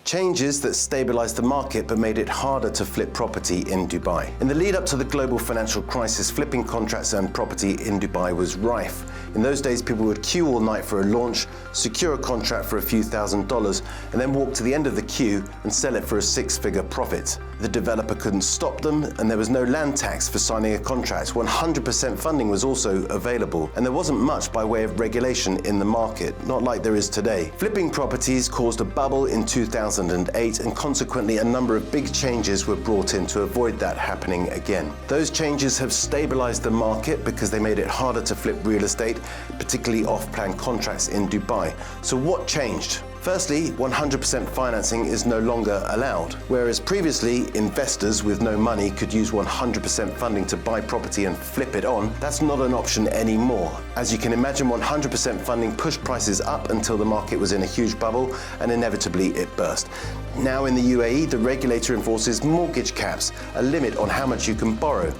Changes that stabilized the market but made it harder to flip property in Dubai. In the lead up to the global financial crisis, flipping contracts and property in Dubai was rife. In those days, people would queue all night for a launch, secure a contract for a few $1,000s, and then walk to the end of the queue and sell it for a six-figure profit. The developer couldn't stop them, and there was no land tax for signing a contract. 100% funding was also available, and there wasn't much by way of regulation in the market, not like there is today. Flipping properties caused a bubble in 2008, and consequently a number of big changes were brought in to avoid that happening again. Those changes have stabilized the market because they made it harder to flip real estate, particularly off-plan contracts in Dubai. So what changed? Firstly, 100% financing is no longer allowed. Whereas previously, investors with no money could use 100% funding to buy property and flip it on, that's not an option anymore. As you can imagine, 100% funding pushed prices up until the market was in a huge bubble, and inevitably it burst. Now in the UAE, the regulator enforces mortgage caps, a limit on how much you can borrow.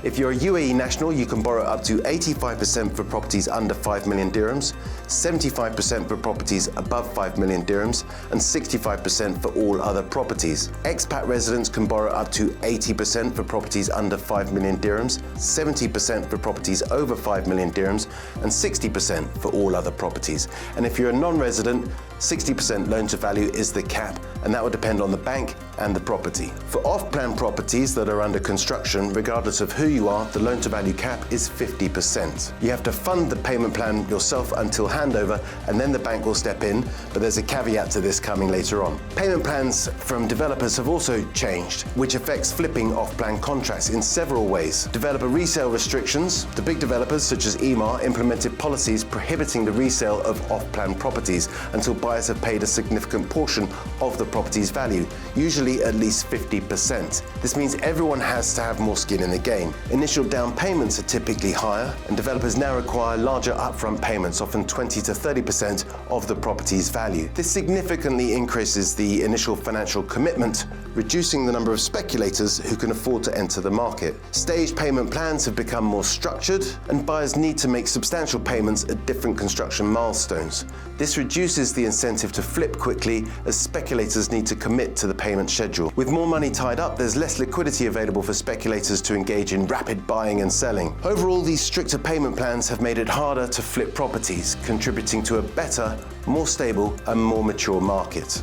If you're a UAE national, you can borrow up to 85% for properties under 5 million dirhams, 75% for properties above 5 million dirhams, and 65% for all other properties. Expat residents can borrow up to 80% for properties under 5 million dirhams, 70% for properties over 5 million dirhams, and 60% for all other properties. And if you're a non-resident, 60% loan to value is the cap, and that will depend on the bank and the property. For off-plan properties that are under construction, regardless of who you are, the loan to value cap is 50%. You have to fund the payment plan yourself until handover, and then the bank will step in, but there's a caveat to this coming later on. Payment plans from developers have also changed, which affects flipping off-plan contracts in several ways. Developer resale restrictions. The big developers such as Emaar implemented policies prohibiting the resale of off-plan properties until buyers have paid a significant portion of the property's value, usually at least 50%. This means everyone has to have more skin in the game. Initial down payments are typically higher, and developers now require larger upfront payments, often 20 to 30% of the property's value. This significantly increases the initial financial commitment, reducing the number of speculators who can afford to enter the market. Staged payment plans have become more structured, and buyers need to make substantial payments at different construction milestones. This reduces the incentive to flip quickly, as speculators need to commit to the payment schedule. With more money tied up, there's less liquidity available for speculators to engage in rapid buying and selling. Overall, these stricter payment plans have made it harder to flip properties, contributing to a better, more stable and more mature market.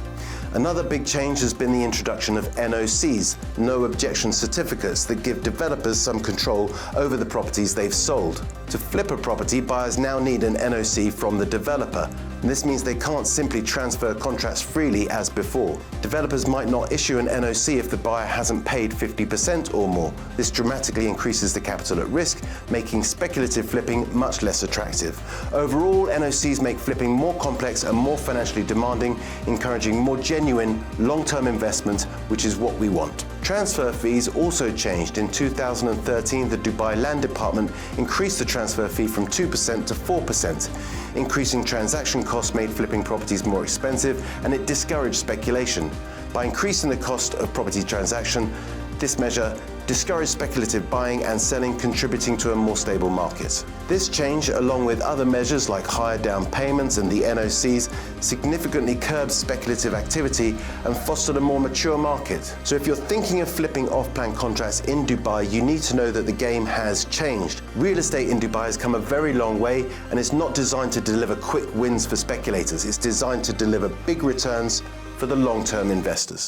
Another big change has been the introduction of NOCs, no objection certificates, that give developers some control over the properties they've sold. To flip a property, buyers now need an NOC from the developer, and this means they can't simply transfer contracts freely as before. Developers might not issue an NOC if the buyer hasn't paid 50% or more. This dramatically increases the capital at risk, making speculative flipping much less attractive. Overall, NOCs make flipping more complex and more financially demanding, encouraging more genuine, long-term investment, which is what we want. Transfer fees also changed. In 2013, the Dubai Land Department increased the transfer fee from 2% to 4%. Increasing transaction costs made flipping properties more expensive, and it discouraged speculation. By increasing the cost of property transaction, this measure discouraged speculative buying and selling, contributing to a more stable market. This change, along with other measures like higher down payments and the NOCs, significantly curbed speculative activity and fostered a more mature market. So if you're thinking of flipping off-plan contracts in Dubai, you need to know that the game has changed. Real estate in Dubai has come a very long way, and it's not designed to deliver quick wins for speculators. It's designed to deliver big returns for the long-term investors.